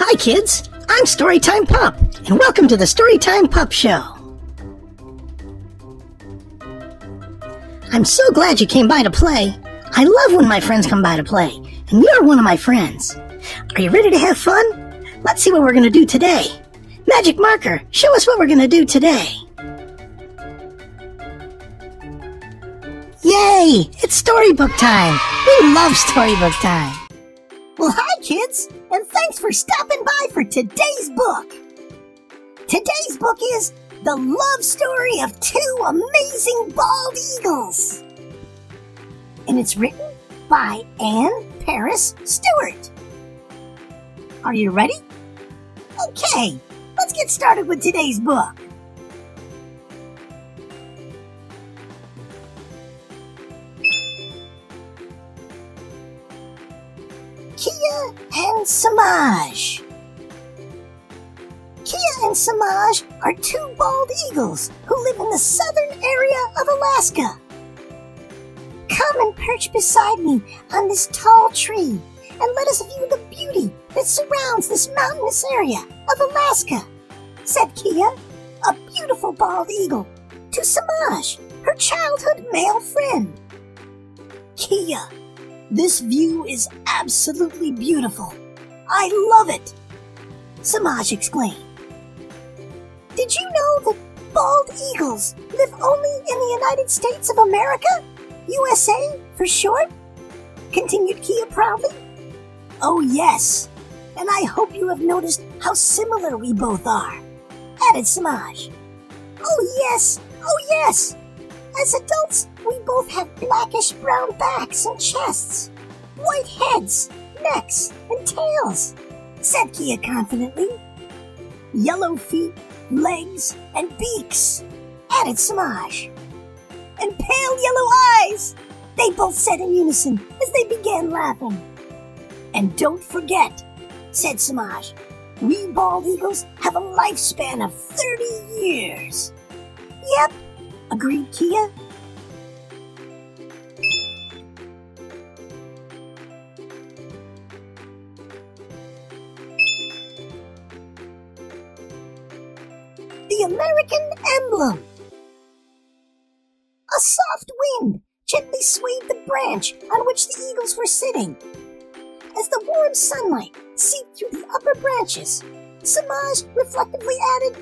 Hi kids, I'm Storytime Pup, and welcome to the Storytime Pup Show. I'm so glad you came by to play. I love when my friends come by to play, and you're one of my friends. Are you ready to have fun? Let's see what we're going to do today. Magic marker, show us what we're going to do today. Yay! It's storybook time! We love storybook time! Well, hi kids, and thanks for stopping by for today's book. Today's book is The Love Story of Two Amazing Bald Eagles. And it's written by Anne Paris Stewart. Are you ready? Okay, let's get started with today's book. Kia and Samaj. Kia and Samaj are two bald eagles who live in the southern area of Alaska. Come and perch beside me on this tall tree and let us view the beauty that surrounds this mountainous area of Alaska, said Kia, a beautiful bald eagle, to Samaj, her childhood male friend. Kia, this view is absolutely beautiful. I love it, Samaj exclaimed. Did you know that bald eagles live only in the United States of America? USA for short? Continued Kia proudly. Oh yes, and I hope you have noticed how similar we both are, added Samaj. Oh yes. As adults, we both have blackish brown backs and chests, white heads, necks, and tails, said Kia confidently. Yellow feet, legs, and beaks, added Samaj. And pale yellow eyes, they both said in unison as they began laughing. And don't forget, said Samaj, we bald eagles have a lifespan of 30 years. Yep, agreed Kia. The American Emblem. A soft wind gently swayed the branch on which the eagles were sitting. As the warm sunlight seeped through the upper branches, Samaj reflectively added,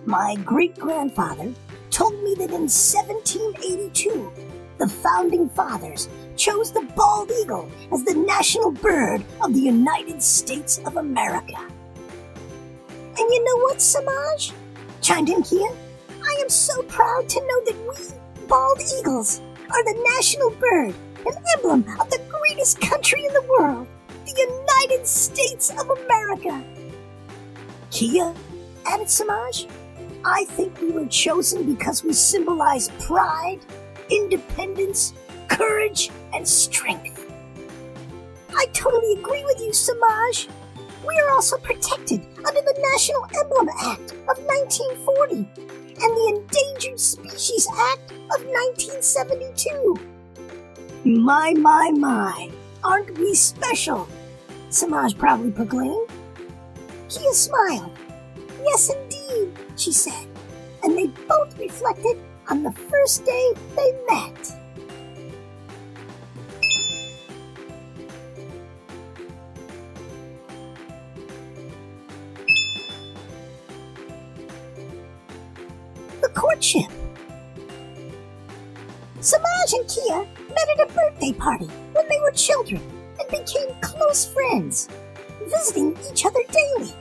my great-grandfather told me that in 1782, the founding fathers chose the bald eagle as the national bird of the United States of America. And you know what, Samaj? Chimed in Kia. I am so proud to know that we, bald eagles, are the national bird and emblem of the greatest country in the world, the United States of America. Kia, added Samaj, I think we were chosen because we symbolize pride, independence, courage, and strength. I totally agree with you, Samaj. We are also protected under the National Emblem Act of 1940 and the Endangered Species Act of 1972. My, aren't we special? Samaj proudly proclaimed. Kia smiled. Yes, indeed, she said, and they both reflected on the first day they met. The courtship. Samaj and Kia met at a birthday party when they were children and became close friends, visiting each other daily.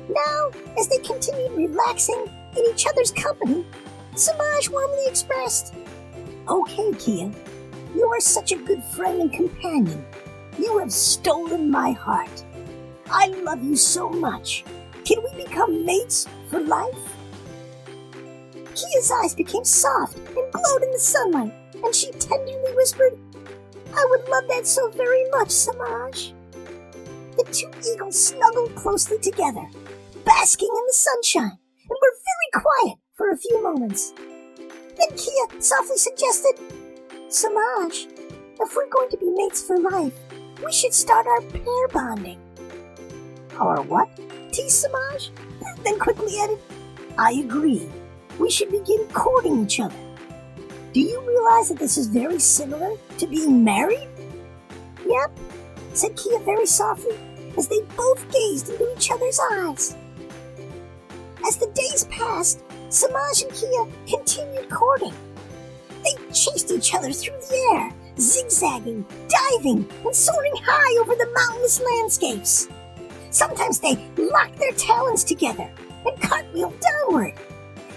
Now, as they continued relaxing in each other's company, Samaj warmly expressed, okay, Kia, you are such a good friend and companion. You have stolen my heart. I love you so much. Can we become mates for life? Kia's eyes became soft and glowed in the sunlight, and she tenderly whispered, I would love that so very much, Samaj. The two eagles snuggled closely together, basking in the sunshine, and were very quiet for a few moments. Then Kia softly suggested, Samaj, if we're going to be mates for life, we should start our pair bonding. Or what? teased Samaj, then quickly added, I agree. We should begin courting each other. Do you realize that this is very similar to being married? Yep, said Kia very softly, as they both gazed into each other's eyes. As the days passed, Samaj and Kia continued courting. They chased each other through the air, zigzagging, diving, and soaring high over the mountainous landscapes. Sometimes they locked their talons together and cartwheeled downward.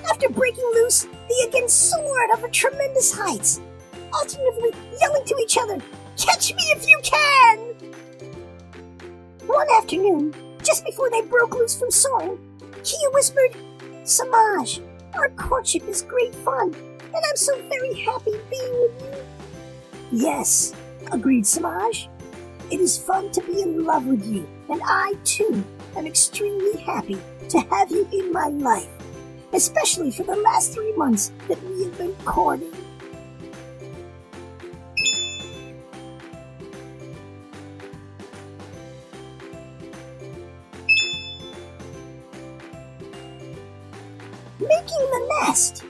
After breaking loose, they again soared over tremendous heights, alternately yelling to each other, "Catch me if you can!" One afternoon, just before they broke loose from soaring, Kia whispered, Samaj, our courtship is great fun, and I'm so very happy being with you. Yes, agreed Samaj. It is fun to be in love with you, and I, too, am extremely happy to have you in my life, especially for the last 3 months that we have been courting. Making the nest.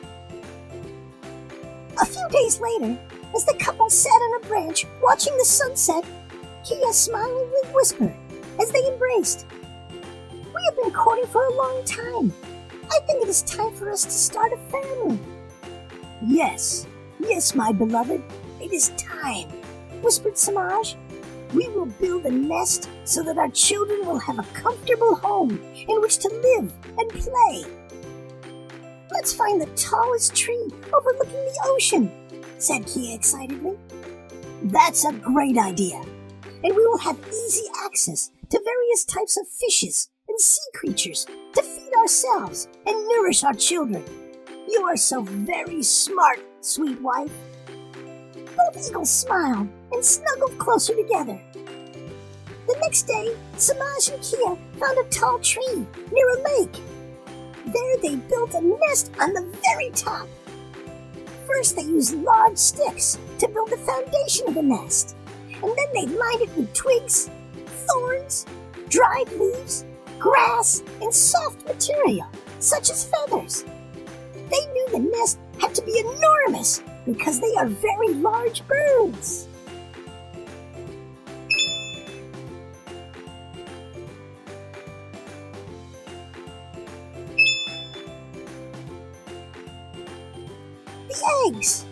A few days later, as the couple sat on a branch watching the sunset, Kia smilingly whispered as they embraced, We have been courting for a long time. I think it is time for us to start a family. Yes, my beloved, it is time, whispered Samaj. We will build a nest so that our children will have a comfortable home in which to live and play. Let's find the tallest tree overlooking the ocean, said Kia excitedly. That's a great idea, and we will have easy access to various types of fishes and sea creatures to feed ourselves and nourish our children. You are so very smart, sweet wife. Both eagles smiled and snuggled closer together. The next day, Samaj and Kia found a tall tree near a lake. There they built a nest on the very top. First, they used large sticks to build the foundation of the nest, and then they lined it with twigs, thorns, dried leaves, grass, and soft material, such as feathers. They knew the nest had to be enormous because they are very large birds. The eggs.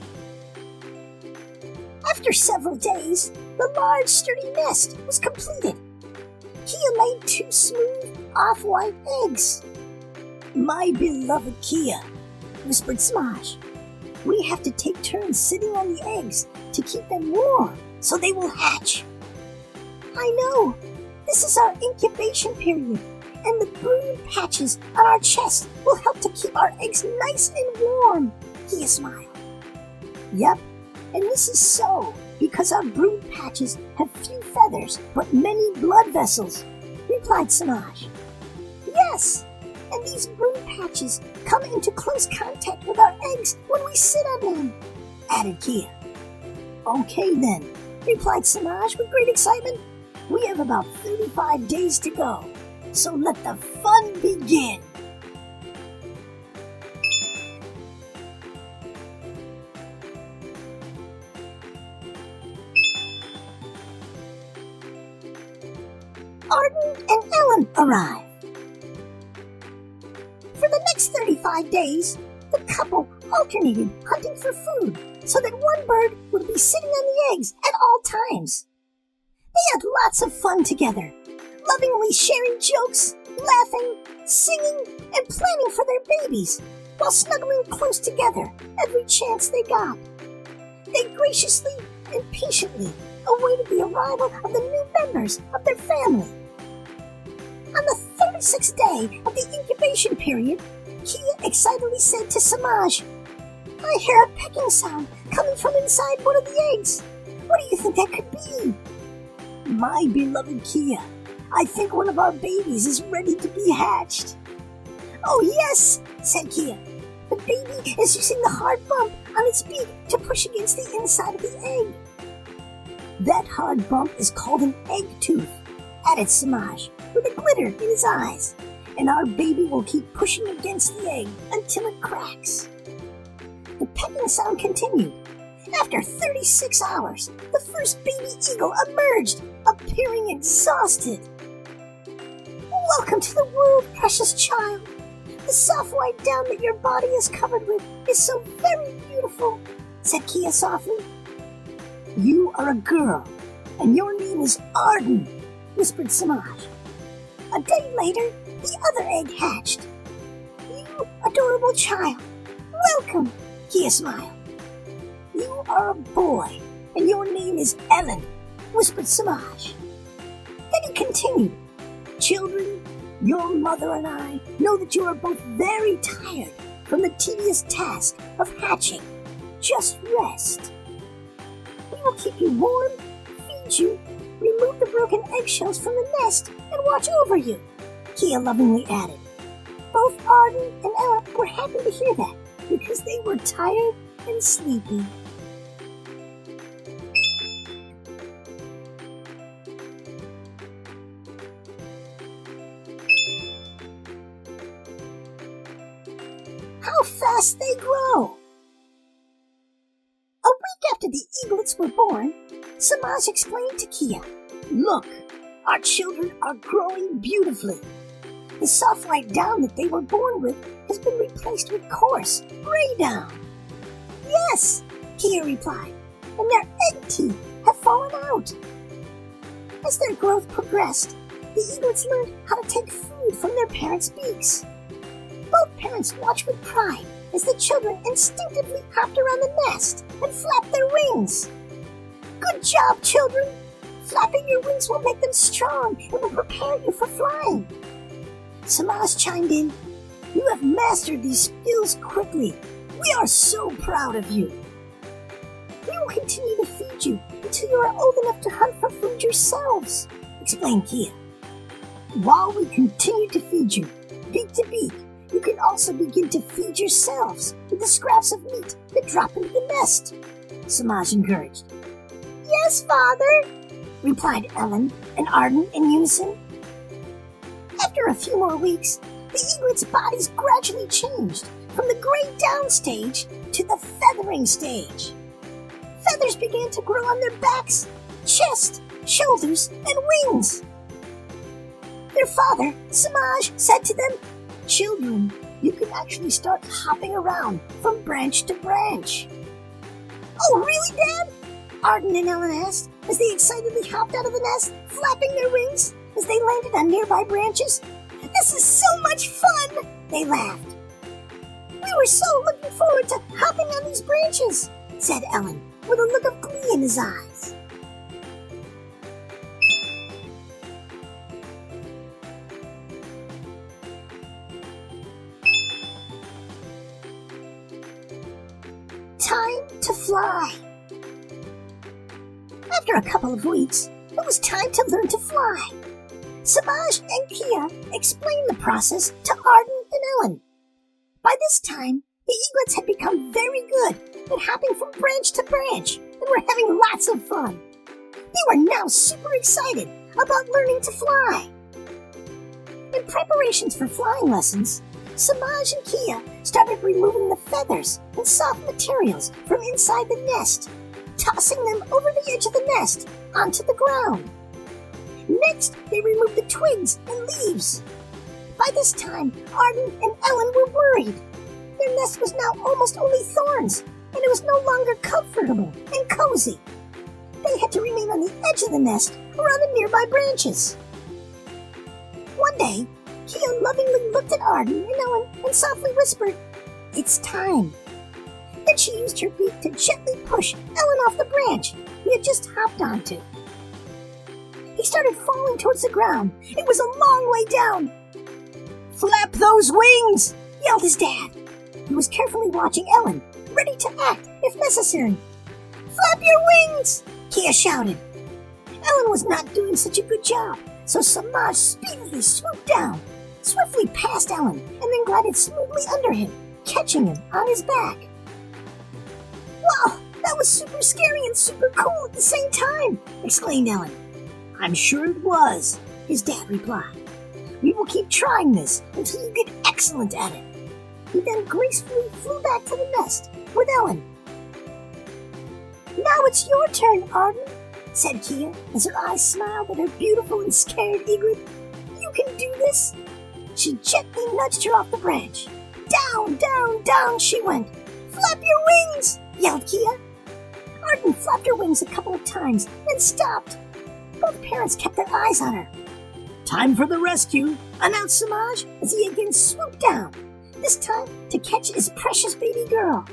After several days, the large sturdy nest was completed. Kia laid 2 smooth, off-white eggs. My beloved Kia, whispered Samaj, we have to take turns sitting on the eggs to keep them warm so they will hatch. I know, this is our incubation period, and the brood patches on our chest will help to keep our eggs nice and warm, Kia smiled. Yep, and this is so because our brood patches have few feathers but many blood vessels, replied Samaj. Yes, and these brood patches come into close contact with our eggs when we sit on them, added Kia. Okay then, replied Samaj with great excitement. We have about 35 days to go, so let the fun begin. Arden and Ellen arrive. For the next 35 days, the couple alternated hunting for food so that one bird would be sitting on the eggs at all times. They had lots of fun together, lovingly sharing jokes, laughing, singing, and planning for their babies while snuggling close together every chance they got. They graciously and patiently awaited the arrival of the new members of their family. On the 36th day of the incubation period, Kia excitedly said to Samaj, I hear a pecking sound coming from inside one of the eggs. What do you think that could be? My beloved Kia, I think one of our babies is ready to be hatched. Oh yes, said Kia. The baby is using the hard bump on its beak to push against the inside of the egg. That hard bump is called an egg tooth, added Samaj, with a glitter in his eyes, and our baby will keep pushing against the egg until it cracks. The pecking sound continued. After 36 hours, the first baby eagle emerged, appearing exhausted. "Welcome to the world, precious child. The soft white down that your body is covered with is so very beautiful," said Kia softly. "You are a girl, and your name is Arden," whispered Samaj. A day later, the other egg hatched. "You adorable child, welcome," Kia smiled. "You are a boy, and your name is Ellen," whispered Samaj. Then he continued, "Children, your mother and I know that you are both very tired from the tedious task of hatching. Just rest. We will keep you warm, feed you, remove the broken eggshells from the nest, and watch over you," Kia lovingly added. Both Arden and Ella were happy to hear that because they were tired and sleepy. How fast they grow! A week after the eaglets were born, Samaj explained to Kia, "Look, our children are growing beautifully. The soft white down that they were born with has been replaced with coarse, gray down." "Yes," Kia replied, "and their egg teeth have fallen out." As their growth progressed, the eaglets learned how to take food from their parents' beaks. Both parents watched with pride as the children instinctively hopped around the nest and flapped their wings. "Good job, children! Flapping your wings will make them strong and will prepare you for flying." Samaj chimed in, "You have mastered these skills quickly. We are so proud of you. We will continue to feed you until you are old enough to hunt for food yourselves," explained Kia. "While we continue to feed you, beak to beak, you can also begin to feed yourselves with the scraps of meat that drop into the nest," Samaj encouraged. "Yes, Father," replied Ellen and Arden in unison. After a few more weeks, the eaglets' bodies gradually changed from the gray down stage to the feathering stage. Feathers began to grow on their backs, chest, shoulders, and wings. Their father, Samaj, said to them, "Children, you can actually start hopping around from branch to branch." "Oh, really, Dad?" Arden and Ellen asked as they excitedly hopped out of the nest, flapping their wings as they landed on nearby branches. "This is so much fun!" they laughed. "We were so looking forward to hopping on these branches," said Ellen, with a look of glee in his eyes. Time to fly. After a couple of weeks, it was time to learn to fly. Samaj and Kia explained the process to Arden and Ellen. By this time, the eaglets had become very good at hopping from branch to branch and were having lots of fun. They were now super excited about learning to fly. In preparations for flying lessons, Samaj and Kia started removing the feathers and soft materials from inside the nest, tossing them over the edge of the nest onto the ground. Next, they removed the twigs and leaves. By this time, Arden and Ellen were worried. Their nest was now almost only thorns, and it was no longer comfortable and cozy. They had to remain on the edge of the nest around the nearby branches. One day, Kia lovingly looked at Arden and Ellen and softly whispered, "It's time." Then she used her beak to gently push Ellen off the branch he had just hopped onto. He started falling towards the ground. It was a long way down. "Flap those wings!" yelled his dad. He was carefully watching Ellen, ready to act if necessary. "Flap your wings!" Kia shouted. Ellen was not doing such a good job, so Samaj speedily swooped down, swiftly past Ellen, and then glided smoothly under him, catching him on his back. "Wow, that was super scary and super cool at the same time!" exclaimed Ellen. "I'm sure it was," his dad replied. We will keep trying this until you get excellent at it." He then gracefully flew back to the nest with Ellen. "Now it's your turn, Arden," said Kia, as her eyes smiled at her beautiful and scared eaglet. "You can do this." She gently nudged her off the branch. Down, down, down she went. "Flap your wings!" yelled Kia. Arden flapped her wings a couple of times, then stopped. Both parents kept their eyes on her. "Time for the rescue," announced Samaj as he again swooped down, this time to catch his precious baby girl.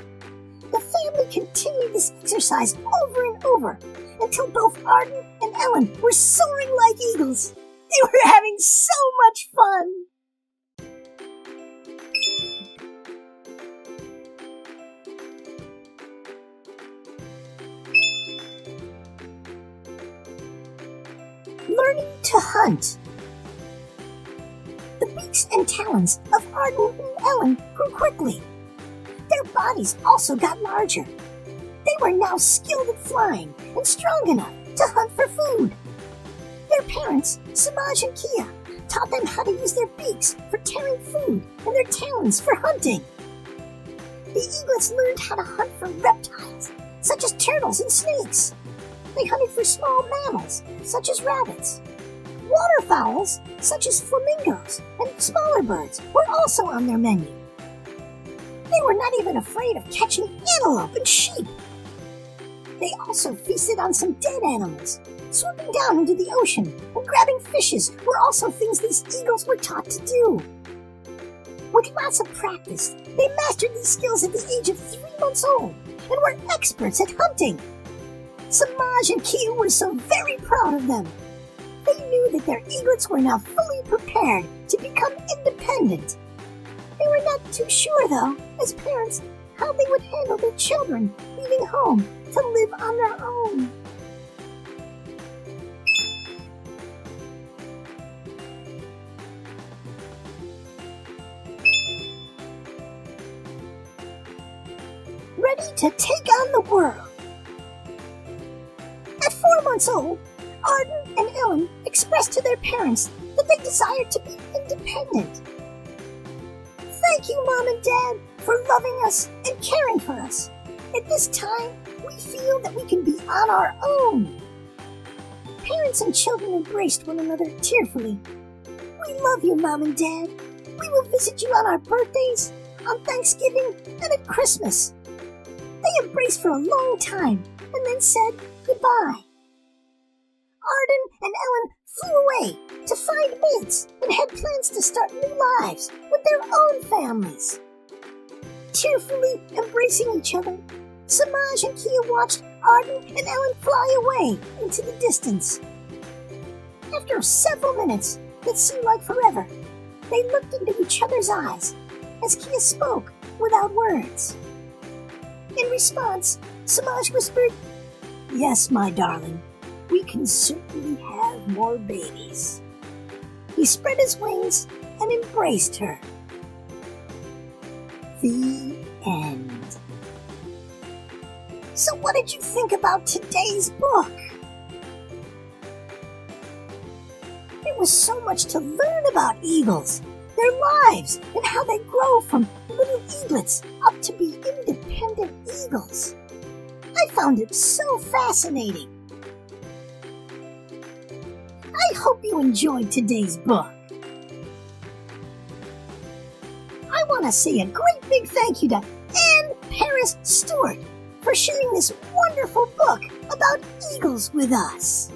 The family continued this exercise over and over until both Arden and Ellen were soaring like eagles. They were having so much fun. Learning to hunt. The beaks and talons of Arden and Ellen grew quickly. Their bodies also got larger. They were now skilled at flying and strong enough to hunt for food. Their parents, Samaj and Kia, taught them how to use their beaks for tearing food and their talons for hunting. The eaglets learned how to hunt for reptiles, such as turtles and snakes. They hunted for small mammals, such as rabbits. Waterfowls, such as flamingos and smaller birds, were also on their menu. They were not even afraid of catching antelope and sheep. They also feasted on some dead animals. Swooping down into the ocean and grabbing fishes were also things these eagles were taught to do. With lots of practice, they mastered these skills at the age of 3 months old and were experts at hunting. Samaj and Kia were so very proud of them. They knew that their eaglets were now fully prepared to become independent. They were not too sure, though, as parents, how they would handle their children leaving home to live on their own. Ready to take on the world. At 4 months old, Arden and Ellen expressed to their parents that they desired to be independent. "Thank you, Mom and Dad, for loving us and caring for us. At this time, we feel that we can be on our own." Parents and children embraced one another tearfully. "We love you, Mom and Dad. We will visit you on our birthdays, on Thanksgiving, and at Christmas." They embraced for a long time and then said goodbye. Arden and Ellen flew away to find mates and had plans to start new lives with their own families. Tearfully embracing each other, Samaj and Kia watched Arden and Ellen fly away into the distance. After several minutes that seemed like forever, they looked into each other's eyes as Kia spoke without words. In response, Samaj whispered, "Yes, my darling, we can certainly have more babies." He spread his wings and embraced her. The end. So what did you think about today's book? There was so much to learn about eagles, their lives, and how they grow from little eaglets up to be independent eagles. I found it so fascinating. I hope you enjoyed today's book. I want to say a great big thank you to Anne Paris Stewart for sharing this wonderful book about eagles with us.